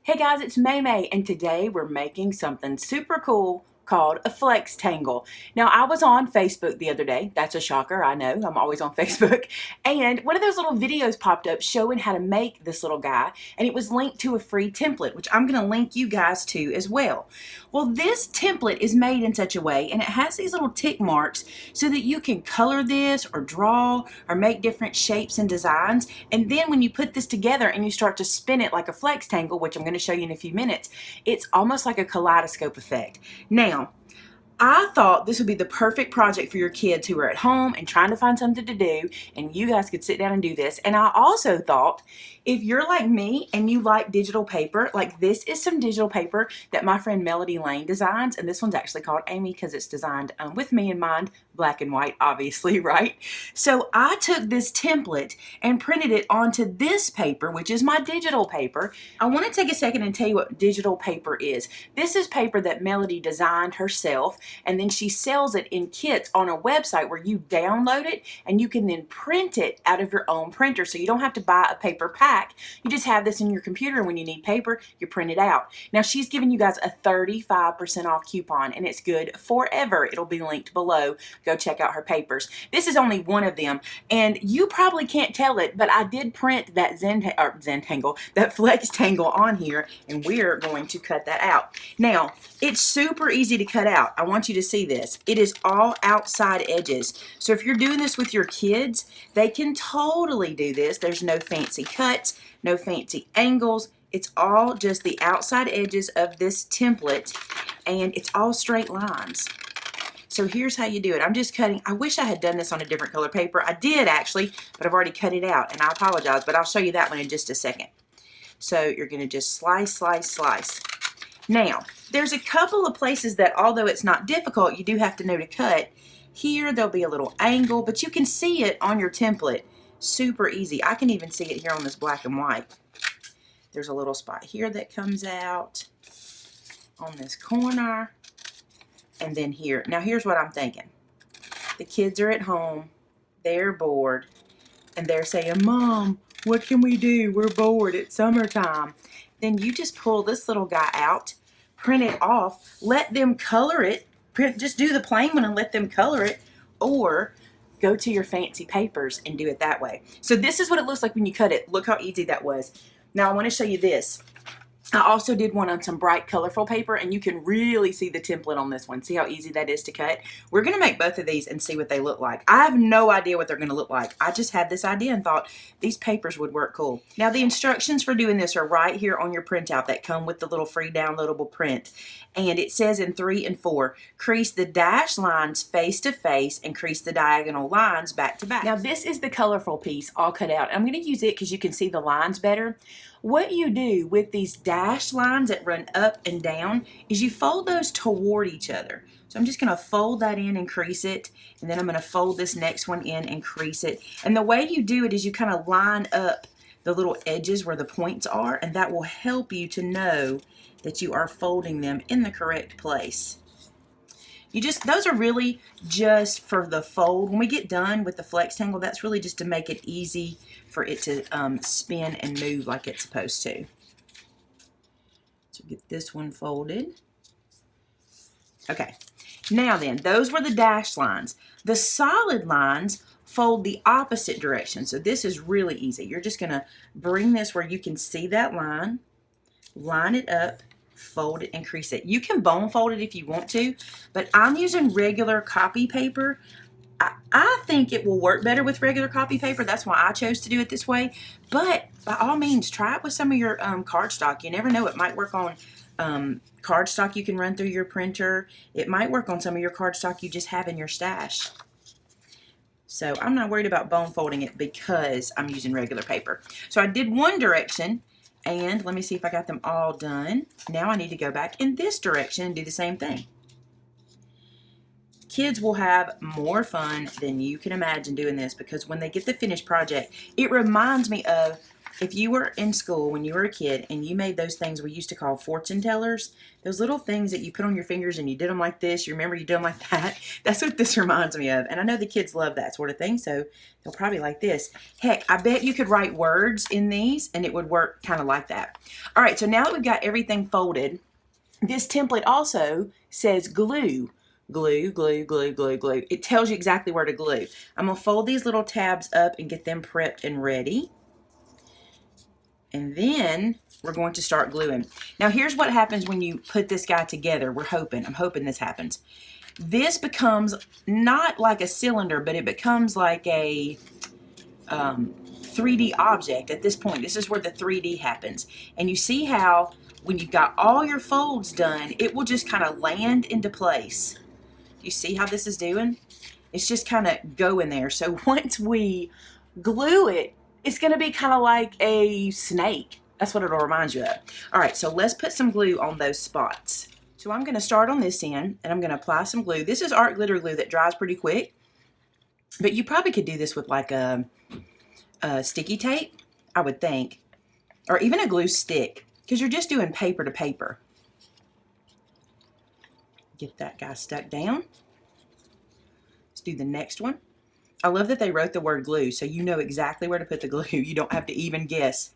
Hey guys, it's Maymay, and today we're making something super cool called a Flextangle. Now, I was on Facebook the other day. That's a shocker, I know. I'm always on Facebook. And one of those little videos popped up showing how to make this little guy, and it was linked to a free template, which I'm going to link you guys to as well. Well, this template is made in such a way, and it has these little tick marks so that you can color this or draw or make different shapes and designs. And then when you put this together and you start to spin it like a Flextangle, which I'm going to show you in a few minutes, it's almost like a kaleidoscope effect. Now, I thought this would be the perfect project for your kids who are at home and trying to find something to do, and you guys could sit down and do this. And I also thought if you're like me and you like digital paper, like this is some digital paper that my friend Melody Lane designs, and this one's actually called Amy because it's designed with me in mind, black and white, obviously, right? So I took this template and printed it onto this paper, which is my digital paper. I want to take a second and tell you what digital paper is. This is paper that Melody designed herself, and then she sells it in kits on a website where you download it and you can then print it out of your own printer. So you don't have to buy a paper pack. You just have this in your computer, and when you need paper, you print it out. Now, she's giving you guys a 35% off coupon, and it's good forever. It'll be linked below. Go check out her papers. This is only one of them, and you probably can't tell it, but I did print that that Flextangle on here, and we're going to cut that out. Now, it's super easy to cut out. I want you to see this. It is all outside edges. So if you're doing this with your kids, they can totally do this. There's no fancy cuts, no fancy angles. It's all just the outside edges of this template, and it's all straight lines. So here's how you do it. I'm just cutting. I wish I had done this on a different color paper. I did actually, but I've already cut it out, and I apologize, but I'll show you that one in just a second. So you're going to just slice, slice, slice. Now, there's a couple of places that, although it's not difficult, you do have to know to cut. Here, there'll be a little angle, but you can see it on your template. Super easy. I can even see it here on this black and white. There's a little spot here that comes out on this corner. And then here. Now, here's what I'm thinking. The kids are at home. They're bored. And they're saying, Mom, what can we do? We're bored. It's summertime. Then you just pull this little guy out, print it off, let them color it. Just do the plain one and let them color it. Or go to your fancy papers and do it that way. So this is what it looks like when you cut it. Look how easy that was. Now I want to show you this. I also did one on some bright colorful paper, and you can really see the template on this one. See how easy that is to cut? We're going to make both of these and see what they look like. I have no idea what they're going to look like. I just had this idea and thought these papers would work cool. Now the instructions for doing this are right here on your printout that come with the little free downloadable print. And it says in 3 and 4, crease the dashed lines face to face and crease the diagonal lines back to back. Now this is the colorful piece all cut out. I'm going to use it because you can see the lines better. What you do with these dashed lines that run up and down is you fold those toward each other. So I'm just going to fold that in and crease it, and then I'm going to fold this next one in and crease it. And the way you do it is you kind of line up the little edges where the points are, and that will help you to know that you are folding them in the correct place. Those are really just for the fold. When we get done with the Flextangle, that's really just to make it easy for it to spin and move like it's supposed to. So get this one folded. Okay, now then, those were the dashed lines. The solid lines fold the opposite direction. So this is really easy. You're just going to bring this where you can see that line it up, fold it, and crease it. You can bone fold it if you want to, but I'm using regular copy paper. I think it will work better with regular copy paper. That's why I chose to do it this way. But by all means, try it with some of your cardstock. You never know. It might work on cardstock you can run through your printer. It might work on some of your cardstock you just have in your stash. So I'm not worried about bone folding it because I'm using regular paper. So I did one direction. And let me see if I got them all done. Now I need to go back in this direction and do the same thing. Kids will have more fun than you can imagine doing this, because when they get the finished project, it reminds me of if you were in school when you were a kid and you made those things we used to call fortune tellers, those little things that you put on your fingers and you did them like this, you remember you did them like that? That's what this reminds me of. And I know the kids love that sort of thing, so they'll probably like this. Heck, I bet you could write words in these and it would work kind of like that. All right, so now that we've got everything folded, this template also says glue. Glue, glue, glue, glue, glue. It tells you exactly where to glue. I'm going to fold these little tabs up and get them prepped and ready. And then we're going to start gluing. Now here's what happens when you put this guy together. I'm hoping this happens. This becomes not like a cylinder, but it becomes like a 3D object at this point. This is where the 3D happens. And you see how when you've got all your folds done, it will just kind of land into place. You see how this is doing? It's just kind of going there. So once we glue it, it's going to be kind of like a snake. That's what it'll remind you of. All right, so let's put some glue on those spots. So I'm going to start on this end, and I'm going to apply some glue. This is art glitter glue that dries pretty quick, but you probably could do this with like a sticky tape, I would think, or even a glue stick, because you're just doing paper to paper. Get that guy stuck down. Let's do the next one. I love that they wrote the word glue, so you know exactly where to put the glue. You don't have to even guess.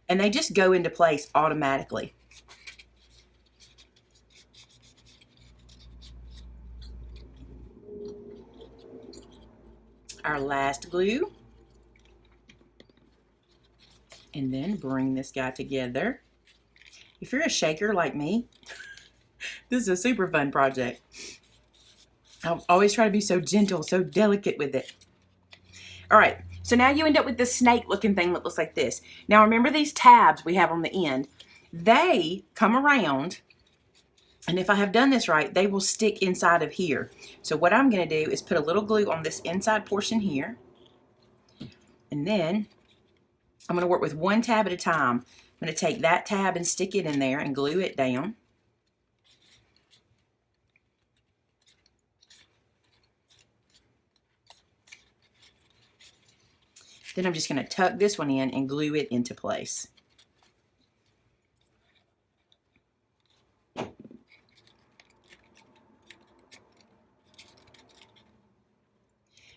And they just go into place automatically. Our last glue. And then bring this guy together. If you're a shaker like me, this is a super fun project. I always try to be so gentle, so delicate with it. All right, so now you end up with this snake looking thing that looks like this. Now remember these tabs we have on the end, they come around, and if I have done this right, they will stick inside of here. So what I'm gonna do is put a little glue on this inside portion here, and then I'm gonna work with one tab at a time. I'm gonna take that tab and stick it in there and glue it down. Then I'm just going to tuck this one in and glue it into place.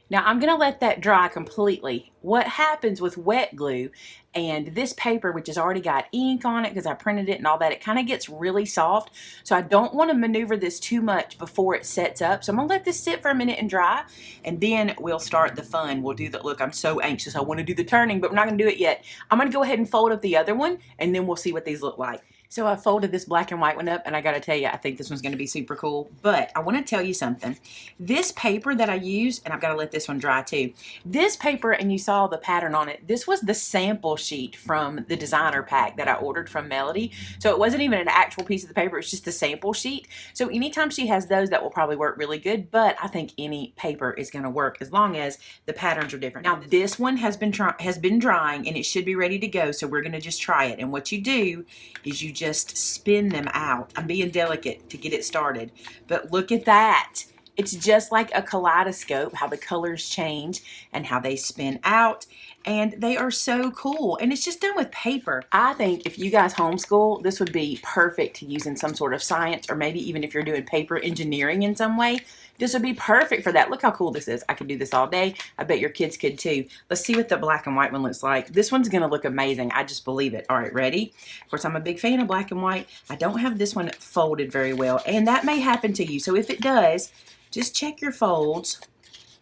Now I'm going to let that dry completely. What happens with wet glue and this paper, which has already got ink on it because I printed it and all that, it kind of gets really soft. So I don't want to maneuver this too much before it sets up. So I'm going to let this sit for a minute and dry, and then we'll start the fun. We'll do the, look, I'm so anxious. I want to do the turning, but we're not going to do it yet. I'm going to go ahead and fold up the other one, and then we'll see what these look like. So I folded this black and white one up, and I gotta tell you, I think this one's gonna be super cool. But I wanna tell you something. This paper that I used, and I've gotta let this one dry too. This paper, and you saw the pattern on it, this was the sample sheet from the designer pack that I ordered from Melody. So it wasn't even an actual piece of the paper, it's just the sample sheet. So anytime she has those, that will probably work really good, but I think any paper is gonna work as long as the patterns are different. Now this one has been drying, and it should be ready to go, so we're gonna just try it. And what you do is you just spin them out. I'm being delicate to get it started, but look at that. It's just like a kaleidoscope, how the colors change and how they spin out, and they are so cool. And it's just done with paper. I think if you guys homeschool, this would be perfect to use in some sort of science, or maybe even if you're doing paper engineering in some way, this would be perfect for that. Look how cool this is. I could do this all day. I bet your kids could too. Let's see what the black and white one looks like. This one's gonna look amazing. I just believe it. All right, ready? Of course, I'm a big fan of black and white. I don't have this one folded very well, and that may happen to you. So if it does, just check your folds.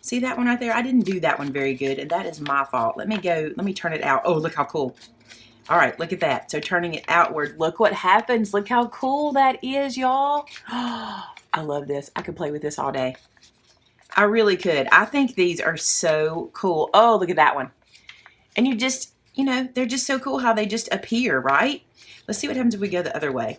See that one right there? I didn't do that one very good, and that is my fault. Let me turn it out. Oh, look how cool. All right, look at that. So turning it outward, look what happens. Look how cool that is, y'all. I love this. I could play with this all day. I really could. I think these are so cool. Oh, look at that one. And you just, you know, they're just so cool how they just appear, right? Let's see what happens if we go the other way.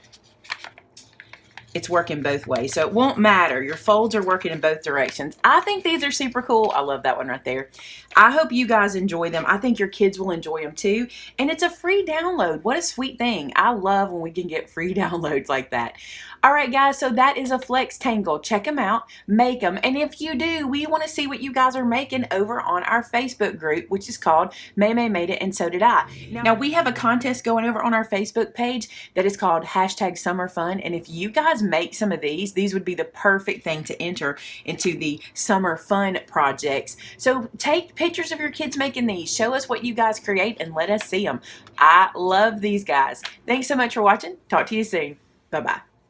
it's working both ways. So it won't matter. Your folds are working in both directions. I think these are super cool. I love that one right there. I hope you guys enjoy them. I think your kids will enjoy them too. And it's a free download. What a sweet thing. I love when we can get free downloads like that. All right, guys, so that is a Flextangle. Check them out, make them. And if you do, we want to see what you guys are making over on our Facebook group, which is called Maymay Made It, and so did I. Now, we have a contest going over on our Facebook page that is called #SummerFun. And if you guys make some of these would be the perfect thing to enter into the summer fun projects. So take pictures of your kids making these. Show us what you guys create and let us see them. I love these guys. Thanks so much for watching. Talk to you soon. Bye-bye.